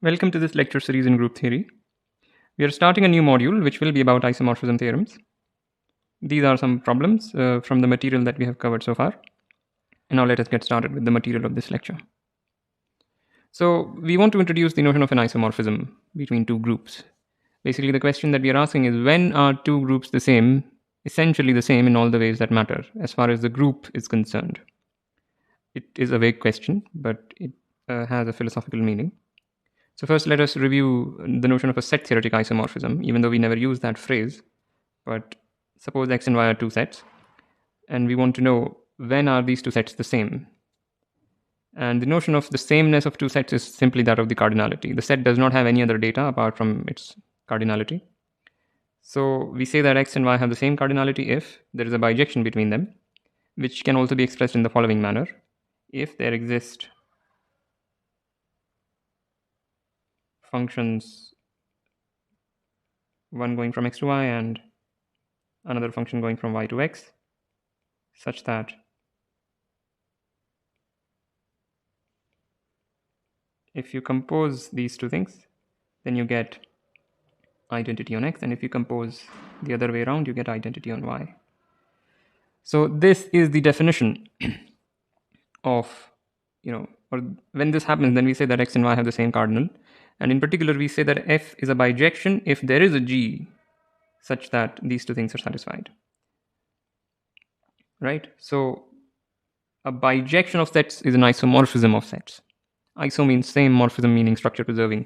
Welcome to this lecture series in group theory. We are starting a new module which will be about isomorphism theorems. These are some problems from the material that we have covered so far. And now let us get started with the material of this lecture. So we want to introduce the notion of an isomorphism between two groups. Basically, the question that we are asking is, when are two groups the same, essentially the same in all the ways that matter, as far as the group is concerned? It is a vague question, but it has a philosophical meaning. So first, let us review the notion of a set theoretic isomorphism, even though we never use that phrase. But suppose x and y are two sets, and we want to know when are these two sets the same. And the notion of the sameness of two sets is simply that of the cardinality. The set does not have any other data apart from its cardinality. So we say that x and y have the same cardinality if there is a bijection between them, which can also be expressed in the following manner. If there exist functions, one going from x to y and another function going from y to x, such that if you compose these two things, then you get identity on x, and if you compose the other way around, you get identity on y. So this is the definition of, or when this happens, then we say that x and y have the same cardinal. And in particular, we say that f is a bijection if there is a g such that these two things are satisfied. Right? So a bijection of sets is an isomorphism of sets. Iso means same, morphism meaning structure preserving.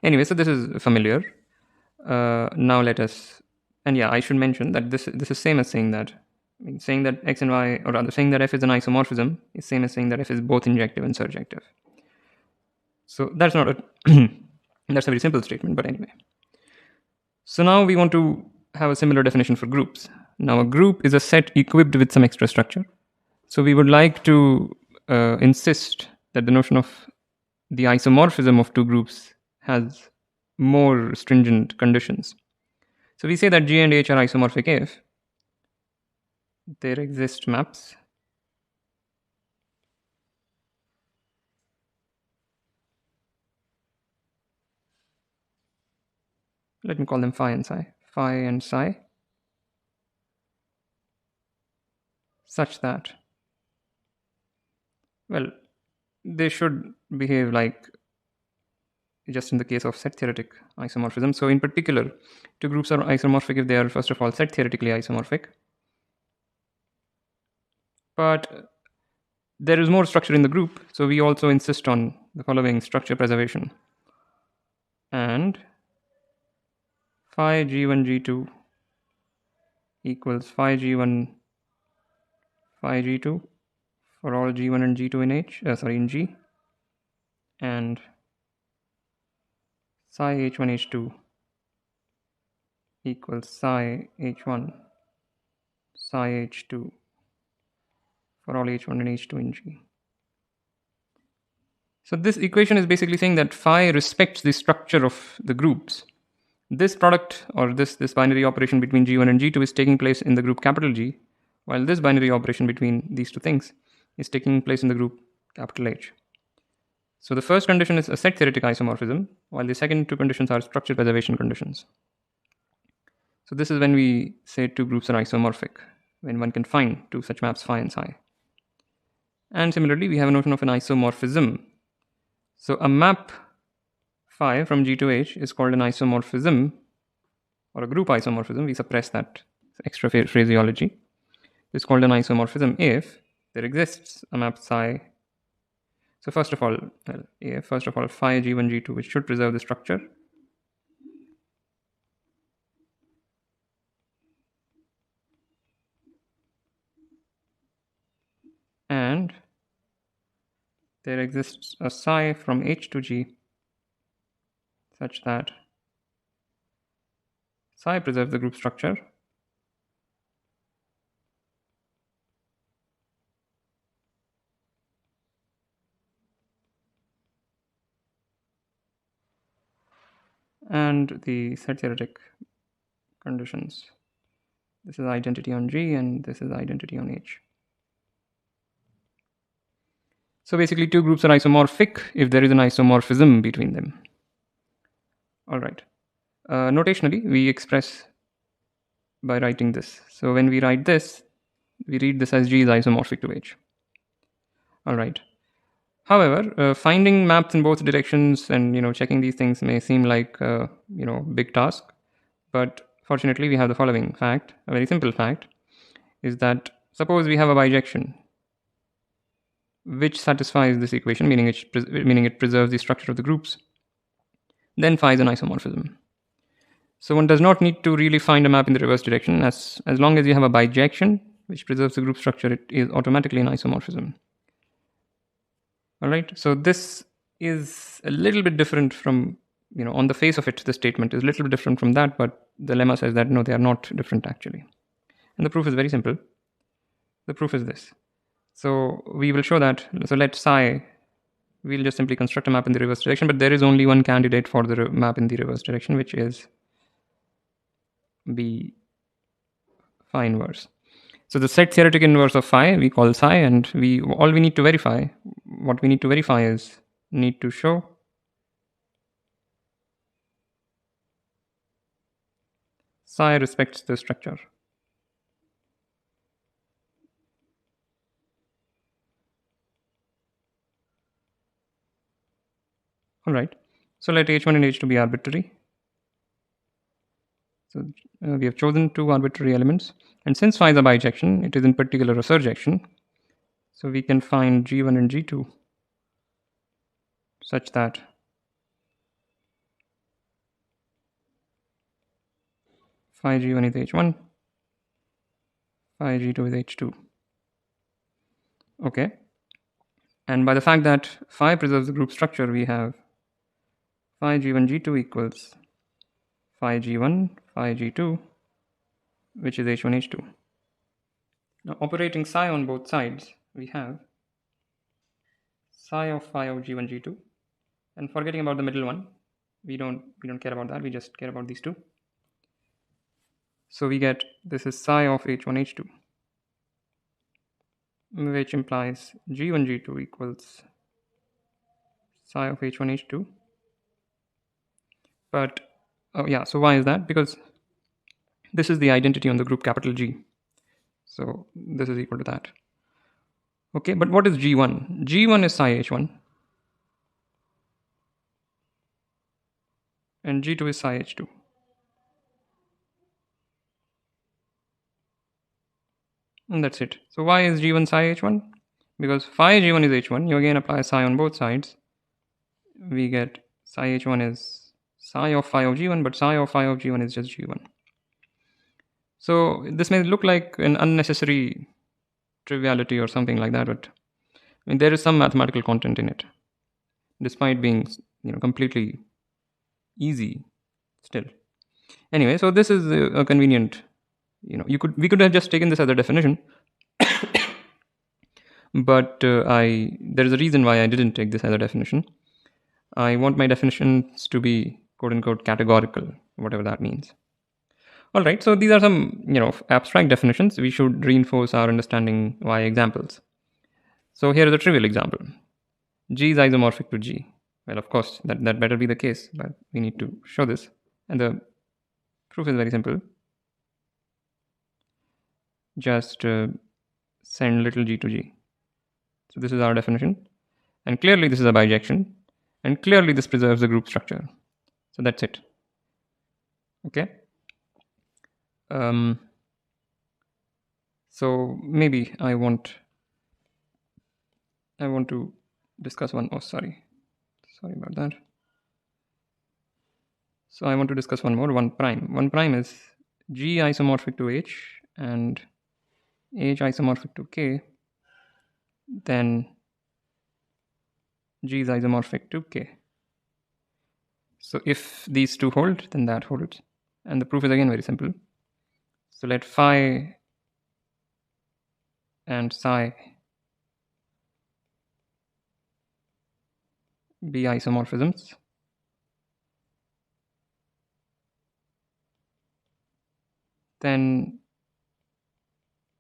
Anyway, so this is familiar. Now let us, and yeah, I should mention that this is same as saying that x and y, or rather saying that f is an isomorphism, is same as saying that f is both injective and surjective. So that's not a that's a very simple statement, but anyway. So now we want to have a similar definition for groups. Now a group is a set equipped with some extra structure. So we would like to insist that the notion of the isomorphism of two groups has more stringent conditions. So we say that G and H are isomorphic if there exist maps let me call them phi and psi, such that, well, they should behave like just in the case of set theoretic isomorphism. So in particular, two groups are isomorphic if they are, first of all, set theoretically isomorphic. But there is more structure in the group, so we also insist on the following structure preservation. And phi g1 g2 equals phi g1 phi g2 for all g1 and g2 in G, and psi h1 h2 equals psi h1 psi h2 for all h1 and h2 in G. So this equation is basically saying that phi respects the structure of the groups. This product, or this binary operation between G1 and G2 is taking place in the group capital G, while this binary operation between these two things is taking place in the group capital H. So the first condition is a set theoretic isomorphism, while the second two conditions are structure preservation conditions. So this is when we say two groups are isomorphic, when one can find two such maps phi and psi. And similarly, we have a notion of an isomorphism. So a map phi from G to H is called an isomorphism, or a group isomorphism. We suppress that extra phraseology. It's called an isomorphism if there exists a map psi. So first of all, phi G1 G2, which should preserve the structure. And there exists a psi from H to G such that psi preserves the group structure and the set theoretic conditions. This is identity on G and this is identity on H. So basically, two groups are isomorphic if there is an isomorphism between them. All right. Notationally, we express by writing this. So when we write this, we read this as G is isomorphic to H. All right. However, finding maps in both directions and checking these things may seem like big task, but fortunately we have the following fact, a very simple fact, is that suppose we have a bijection which satisfies this equation, meaning it preserves the structure of the groups, then phi is an isomorphism. So one does not need to really find a map in the reverse direction. As long as you have a bijection which preserves the group structure, it is automatically an isomorphism. All right. So this is a little bit different from, on the face of it, the statement is a little bit different from that, but the lemma says that no, they are not different actually. And the proof is very simple. The proof is this. So we will show that. So let psi, we'll just simply construct a map in the reverse direction, but there is only one candidate for the map in the reverse direction, which is B phi inverse. So the set theoretic inverse of phi we call psi, and what we need to verify is need to show psi respects the structure. All right. So let H1 and H2 be arbitrary. So we have chosen two arbitrary elements. And since phi is a bijection, it is in particular a surjection. So we can find G1 and G2 such that phi G1 is H1, phi G2 is H2. Okay. And by the fact that phi preserves the group structure, we have phi G1 G2 equals phi G1 phi G2, which is H1 H2. Now operating psi on both sides, we have psi of phi of G1 G2, and forgetting about the middle one, we don't care about that, we just care about these two. So we get this is psi of H1 H2, which implies G1 G2 equals psi of H1 H2. But so why is that? Because this is the identity on the group capital G. So this is equal to that. Okay, but what is G1? G1 is psi H1 and G2 is psi H2. And that's it. So why is G1 psi H1? Because phi G1 is H1, you again apply psi on both sides. We get psi H1 is psi of phi of G1, but psi of phi of G1 is just G1. So this may look like an unnecessary triviality or something like that, but I mean, there is some mathematical content in it, despite being completely easy still. Anyway, so this is a convenient, we could have just taken this as a definition, but there is a reason why I didn't take this as a definition. I want my definitions to be quote unquote categorical, whatever that means. All right, so these are some abstract definitions. We should reinforce our understanding via examples. So here is a trivial example. G is isomorphic to G. Well, of course, that better be the case, but we need to show this. And the proof is very simple. Just send little g to G. So this is our definition. And clearly this is a bijection. And clearly this preserves the group structure. So that's it. Okay. So maybe I want to discuss one. Oh, sorry about that. So I want to discuss one more. 1 prime. 1 prime is G isomorphic to H and H isomorphic to K. Then G is isomorphic to K. So if these two hold, then that holds. And the proof is again very simple. So let phi and psi be isomorphisms. Then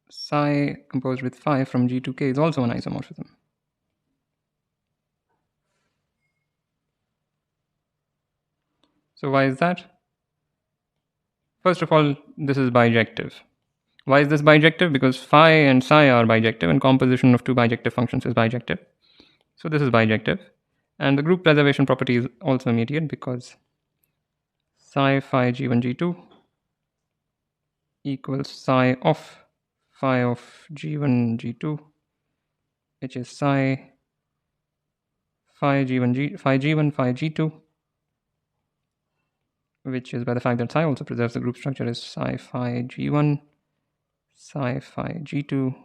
psi composed with phi from G to K is also an isomorphism. So why is that? First of all, this is bijective. Why is this bijective? Because phi and psi are bijective, and composition of two bijective functions is bijective. So this is bijective. And the group preservation property is also immediate because psi phi g1 g2 equals psi of phi of g1 g2, which is psi phi g1 phi g2, which is by the fact that psi also preserves the group structure, is psi phi g1 psi phi g2,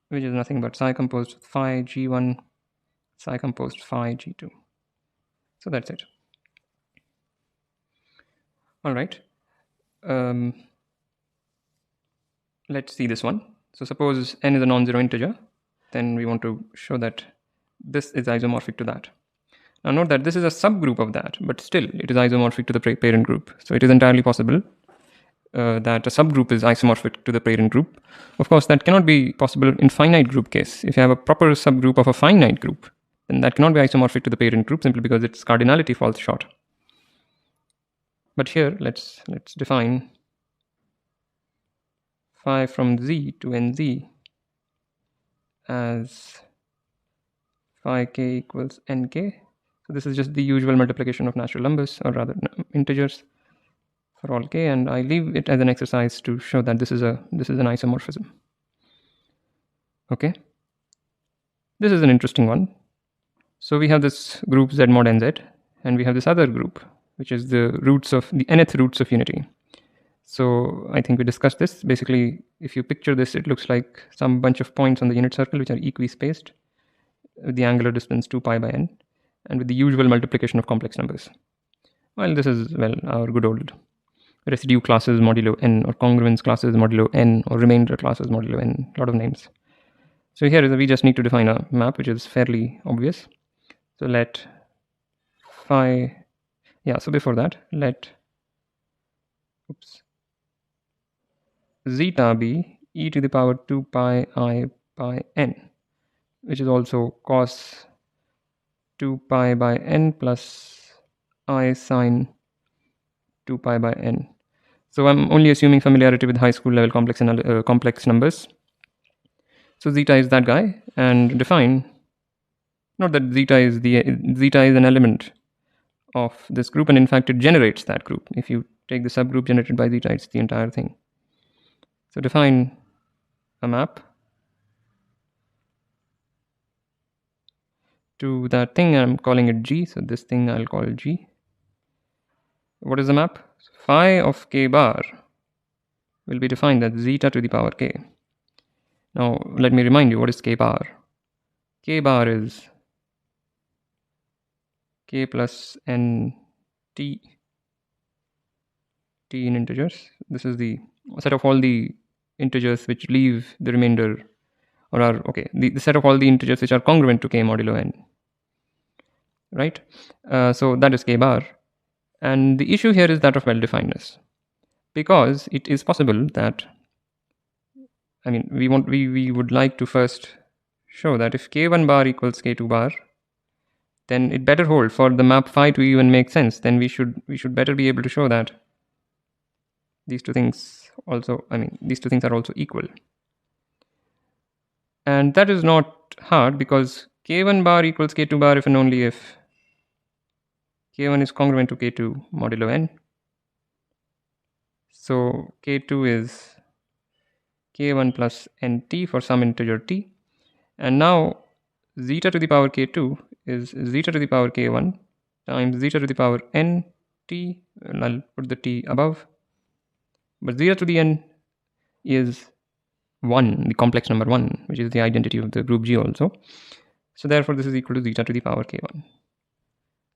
which is nothing but psi composed phi g1 psi composed phi g2. So that's it. All right. Let's see this one. So suppose n is a non-zero integer, then we want to show that this is isomorphic to that. Now note that this is a subgroup of that, but still it is isomorphic to the parent group. So it is entirely possible that a subgroup is isomorphic to the parent group. Of course, that cannot be possible in finite group case. If you have a proper subgroup of a finite group, then that cannot be isomorphic to the parent group simply because its cardinality falls short. But here, let's define phi from z to nz as phi k equals nk. So this is just the usual multiplication of natural numbers, or rather integers, for all k, and I leave it as an exercise to show that this is an isomorphism. Okay, this is an interesting one. So we have this group z mod nz, and we have this other group, which is the roots of the nth roots of unity. So I think we discussed this. Basically, if you picture this, it looks like some bunch of points on the unit circle which are equi-spaced with the angular distance 2 pi by n, and with the usual multiplication of complex numbers. Well, this is, well, our good old residue classes modulo n, or congruence classes modulo n, or remainder classes modulo n, a lot of names. So here we just need to define a map, which is fairly obvious. So let phi, so before that, let zeta be e to the power 2 pi I by n, which is also cos 2 pi by n plus I sine 2 pi by n. So I'm only assuming familiarity with high school level complex numbers. So zeta is that guy, and define, not that zeta is an element of this group, and in fact it generates that group. If you take the subgroup generated by zeta, it's the entire thing. So define a map to that thing, I'm calling it G, so this thing I'll call G. What is the map? So phi of k bar will be defined as zeta to the power k. Now let me remind you, what is k bar? K bar is k plus n t in integers. This is the set of all the integers which leave the remainder, or are, the set of all the integers which are congruent to k modulo n, right? So that is k bar, and the issue here is that of well-definedness, because it is possible that, we would like to first show that if k1 bar equals k2 bar, then it better hold for the map phi to even make sense. Then we should better be able to show that these two things also, these two things are also equal. And that is not hard, because k1 bar equals k2 bar if and only if k1 is congruent to k2 modulo n. So k2 is k1 plus nt for some integer t. And now zeta to the power k2 is zeta to the power k1 times zeta to the power n t, and I'll put the t above. But zeta to the n is 1, the complex number 1, which is the identity of the group G also. So therefore this is equal to zeta to the power k1.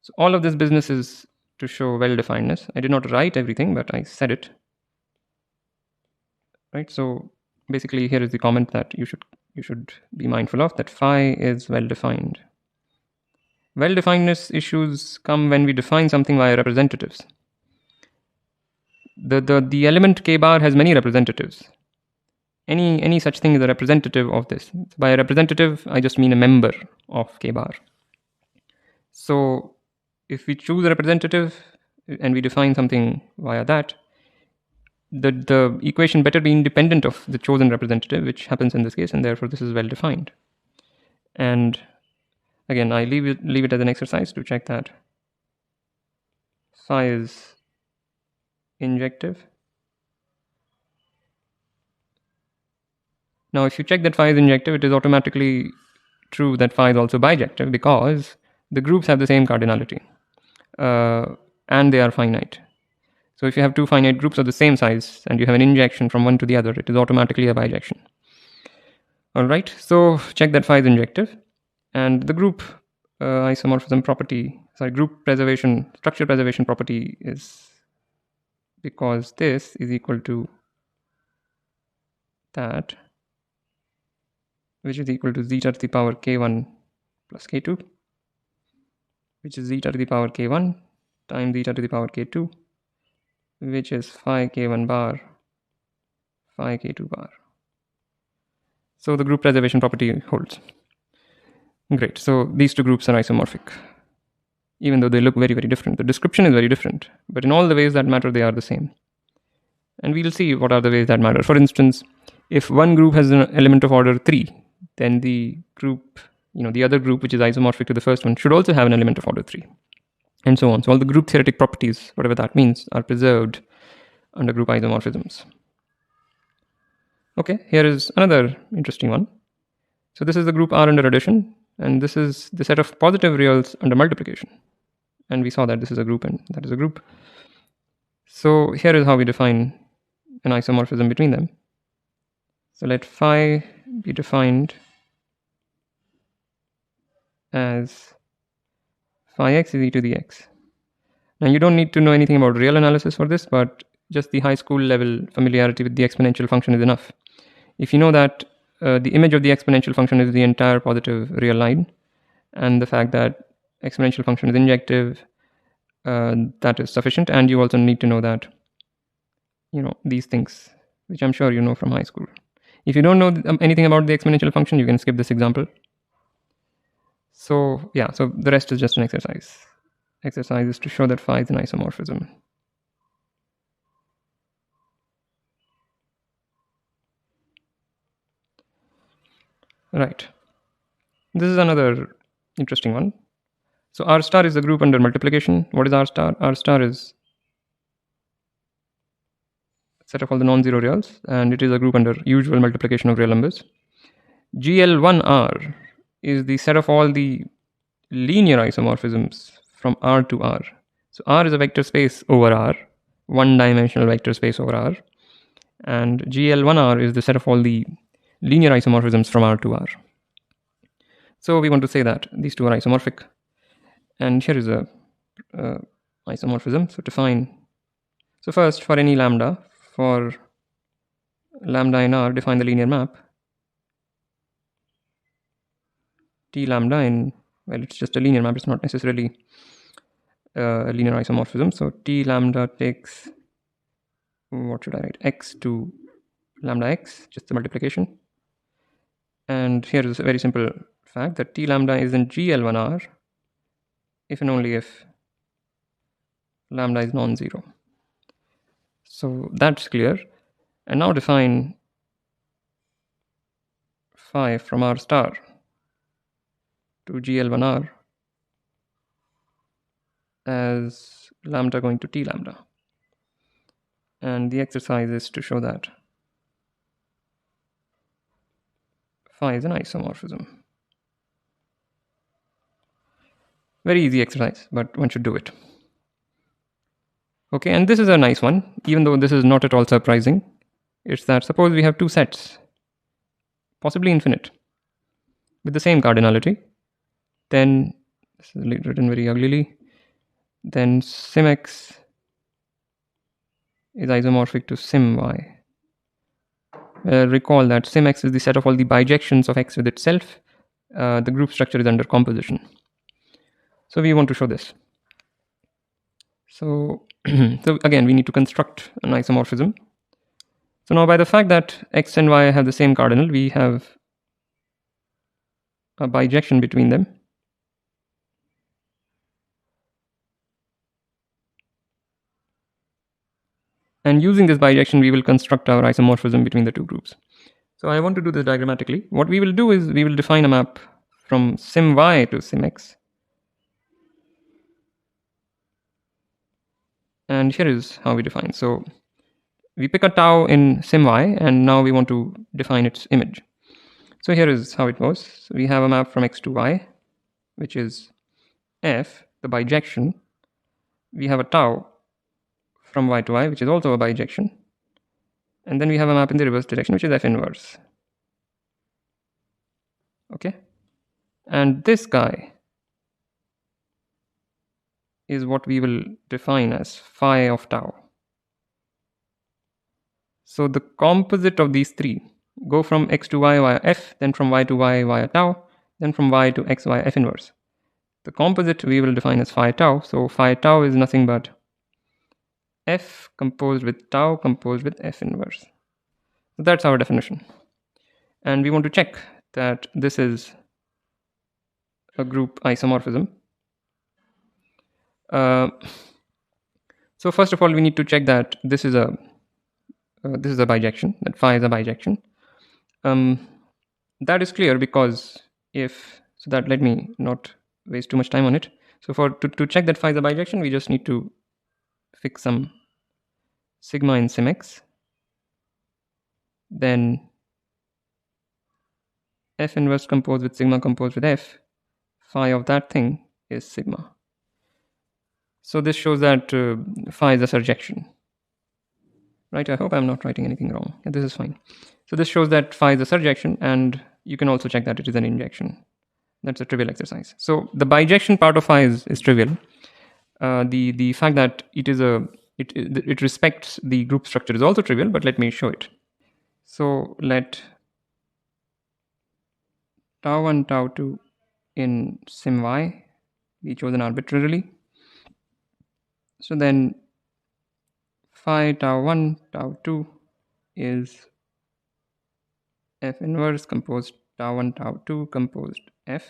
So all of this business is to show well-definedness. I did not write everything, but I said it. Right, so basically here is the comment that you should be mindful of, that phi is well-defined. Well-definedness issues come when we define something via representatives. The element k bar has many representatives. Any such thing is a representative of this. By a representative, I just mean a member of k bar. So if we choose a representative, and we define something via that, the equation better be independent of the chosen representative, which happens in this case, and therefore this is well defined. And again, I leave it as an exercise to check that phi is injective. Now, if you check that phi is injective, it is automatically true that phi is also bijective, because the groups have the same cardinality, and they are finite. So if you have two finite groups of the same size and you have an injection from one to the other, it is automatically a bijection. All right, so check that phi is injective, and the group isomorphism property, group preservation, structure preservation property is because this is equal to that, which is equal to zeta to the power k1 plus k2, which is zeta to the power k1 times zeta to the power k2, which is phi k1 bar phi k2 bar. So the group preservation property holds. Great. So these two groups are isomorphic, even though they look very, very different. The description is very different, but in all the ways that matter, they are the same. And we'll see what are the ways that matter. For instance, if one group has an element of order 3, then the group, the other group, which is isomorphic to the first one, should also have an element of order 3, and so on. So all the group theoretic properties, whatever that means, are preserved under group isomorphisms. Okay, here is another interesting one. So this is the group R under addition, and this is the set of positive reals under multiplication. And we saw that this is a group and that is a group. So here is how we define an isomorphism between them. So let phi be defined as phi x is e to the x. Now you don't need to know anything about real analysis for this, but just the high school level familiarity with the exponential function is enough. If you know that the image of the exponential function is the entire positive real line, and the fact that exponential function is injective, that is sufficient. And you also need to know that, these things, which I'm sure you know from high school. If you don't know anything about the exponential function, you can skip this example. So yeah, so the rest is just an exercise. Exercise is to show that phi is an isomorphism. Right. This is another interesting one. So R star is the group under multiplication. What is R star? R star is a set of all the non-zero reals, and it is a group under usual multiplication of real numbers. GL1R is the set of all the linear isomorphisms from R to R. So R is a vector space over R, one-dimensional vector space over R, and GL1R is the set of all the linear isomorphisms from R to R. So we want to say that these two are isomorphic, and here is a isomorphism. So define. So first, for any lambda, for lambda in R, define the linear map. T lambda in, well, it's just a linear map. It's not necessarily a linear isomorphism. So T lambda takes, what should I write? X to lambda x, just the multiplication. And here is a very simple fact that T lambda is in GL1R if and only if lambda is non-zero. So that's clear. And now define phi from R star to GL1R as lambda going to T lambda. And the exercise is to show that phi is an isomorphism. Very easy exercise, but one should do it. Okay, and this is a nice one, even though this is not at all surprising. It's that suppose we have two sets, possibly infinite, with the same cardinality, then, this is written very uglily, then sim x is isomorphic to sim y. Recall that sim x is the set of all the bijections of x with itself. The group structure is under composition. So we want to show this. So, so again, we need to construct an isomorphism. So now by the fact that x and y have the same cardinal, we have a bijection between them. And using this bijection, we will construct our isomorphism between the two groups. So I want to do this diagrammatically. What we will do is we will define a map from sim y to sim x. And here is how we define. So we pick a tau in sim y, and now we want to define its image. So here is how it goes. So we have a map from x to y, which is f, the bijection. We have a tau from y to y, which is also a bijection. And then we have a map in the reverse direction, which is f inverse. Okay. And this guy is what we will define as phi of tau. So the composite of these three go from x to y via f, then from y to y via tau, then from y to x via f inverse. The composite we will define as phi tau. So phi tau is nothing but f composed with tau composed with f inverse. So that's our definition. And we want to check that this is a group isomorphism. So first of all, we need to check that this is a bijection, that phi is a bijection. That is clear because let me not waste too much time on it. So to check that phi is a bijection, we just need to fix some sigma in sim x. Then f inverse composed with sigma composed with f, phi of that thing is sigma. So this shows that phi is a surjection. Right, I hope I'm not writing anything wrong. Yeah, this is fine. So this shows that phi is a surjection, and you can also check that it is an injection. That's a trivial exercise. So the bijection part of phi is trivial. The fact that it respects the group structure is also trivial, but let me show it. So let tau 1, tau 2 in sim y be chosen arbitrarily. So then phi tau 1, tau 2 is f inverse composed tau 1, tau 2 composed f.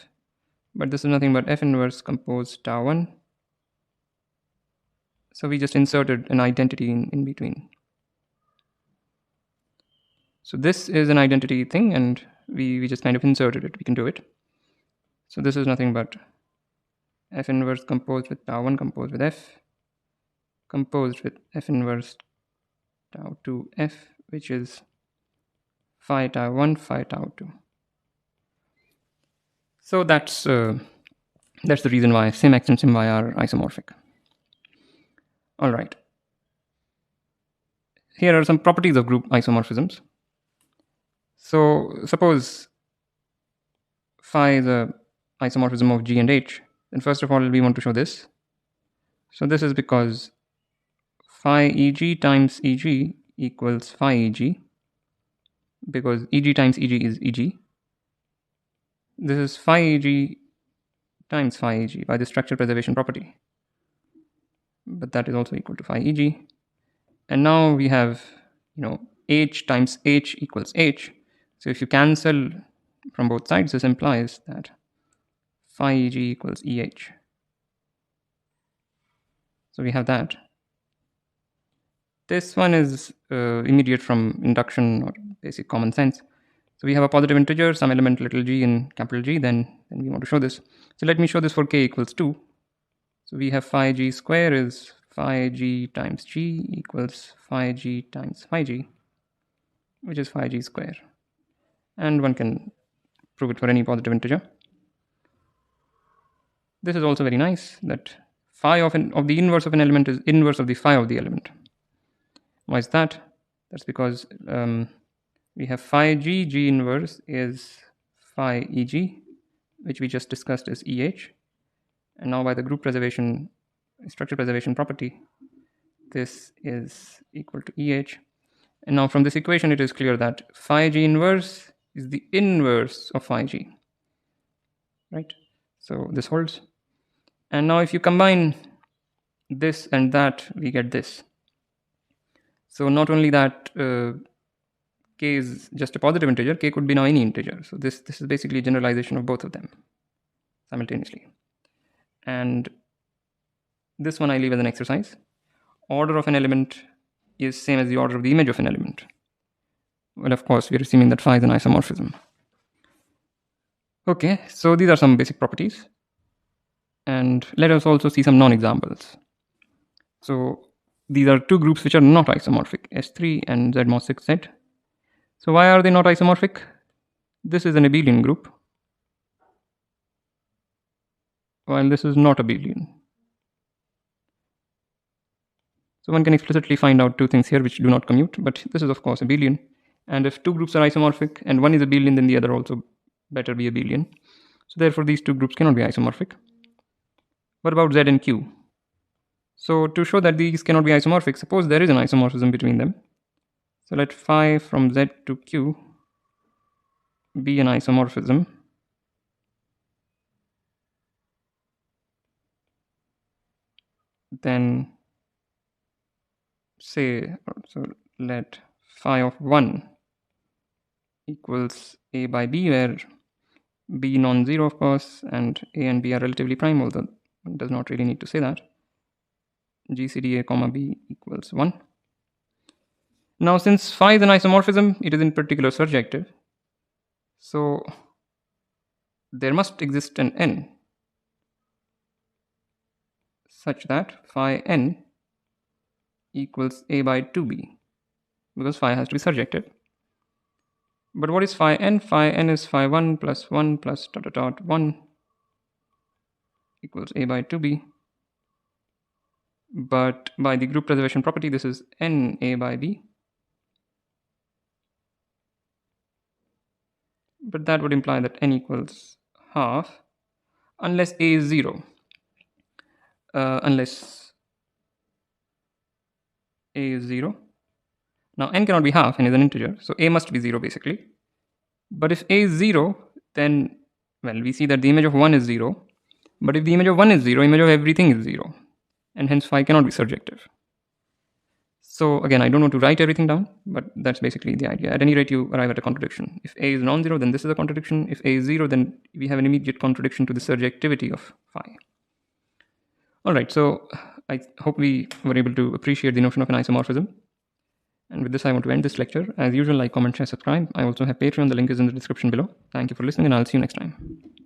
But this is nothing but f inverse composed tau 1. So we just inserted an identity in between. So this is an identity thing, and we just kind of inserted it. We can do it. So this is nothing but f inverse composed with tau 1 composed with f, composed with f inverse tau 2 f, which is phi tau 1, phi tau 2. So that's the reason why sim x and sim y are isomorphic. All right. Here are some properties of group isomorphisms. So suppose phi is a isomorphism of G and H, then first of all we want to show this. So this is because phi EG times EG equals phi EG, because EG times EG is EG. This is phi EG times phi EG by the structure preservation property, but that is also equal to phi EG. And now we have, H times H equals H. So if you cancel from both sides, this implies that phi EG equals EH. So we have that. This one is immediate from induction or basic common sense. So we have a positive integer, some element little g in capital G, then we want to show this. So let me show this for k equals 2. So we have phi g square is phi g times g equals phi g times phi g, which is phi g square. And one can prove it for any positive integer. This is also very nice, that phi of the inverse of an element is inverse of the phi of the element. Why is that? That's because we have phi g inverse is phi eg, which we just discussed as EH. And now by the structure preservation property, this is equal to EH. And now from this equation, it is clear that phi g inverse is the inverse of phi g, right? So this holds. And now if you combine this and that, we get this. So not only that, k is just a positive integer, k could be now any integer. So this is basically a generalization of both of them simultaneously. And this one I leave as an exercise. Order of an element is same as the order of the image of an element. Well, of course, we're assuming that phi is an isomorphism. Okay, so these are some basic properties. And let us also see some non-examples. So these are two groups which are not isomorphic, S3 and Z mod 6Z. So why are they not isomorphic? This is an abelian group, while this is not abelian. So one can explicitly find out two things here which do not commute, but this is of course abelian. And if two groups are isomorphic and one is abelian, then the other also better be abelian. So therefore these two groups cannot be isomorphic. What about Z and Q? So to show that these cannot be isomorphic, suppose there is an isomorphism between them. So let phi from Z to Q be an isomorphism. Then say, so let phi of 1 equals A by B, where B non-zero of course, and A and B are relatively prime, although one does not really need to say that. GCD A comma B equals 1. Now since phi is an isomorphism, it is in particular surjective. So there must exist an n such that phi n equals A by 2B, because phi has to be surjective. But what is phi n? Phi n is phi 1 plus 1 plus dot dot dot 1 equals A by 2B. But by the group preservation property, this is n A by B. But that would imply that n equals half, unless A is 0. Unless A is 0. Now n cannot be half, n is an integer, so A must be 0 basically. But if A is 0, then, well, we see that the image of 1 is 0. But if the image of 1 is 0, image of everything is 0. And hence phi cannot be surjective. So again, I don't want to write everything down, but that's basically the idea. At any rate, you arrive at a contradiction. If A is non-zero, then this is a contradiction. If A is 0, then we have an immediate contradiction to the surjectivity of phi. All right, so I hope we were able to appreciate the notion of an isomorphism. And with this, I want to end this lecture. As usual, like, comment, share, subscribe. I also have Patreon. The link is in the description below. Thank you for listening, and I'll see you next time.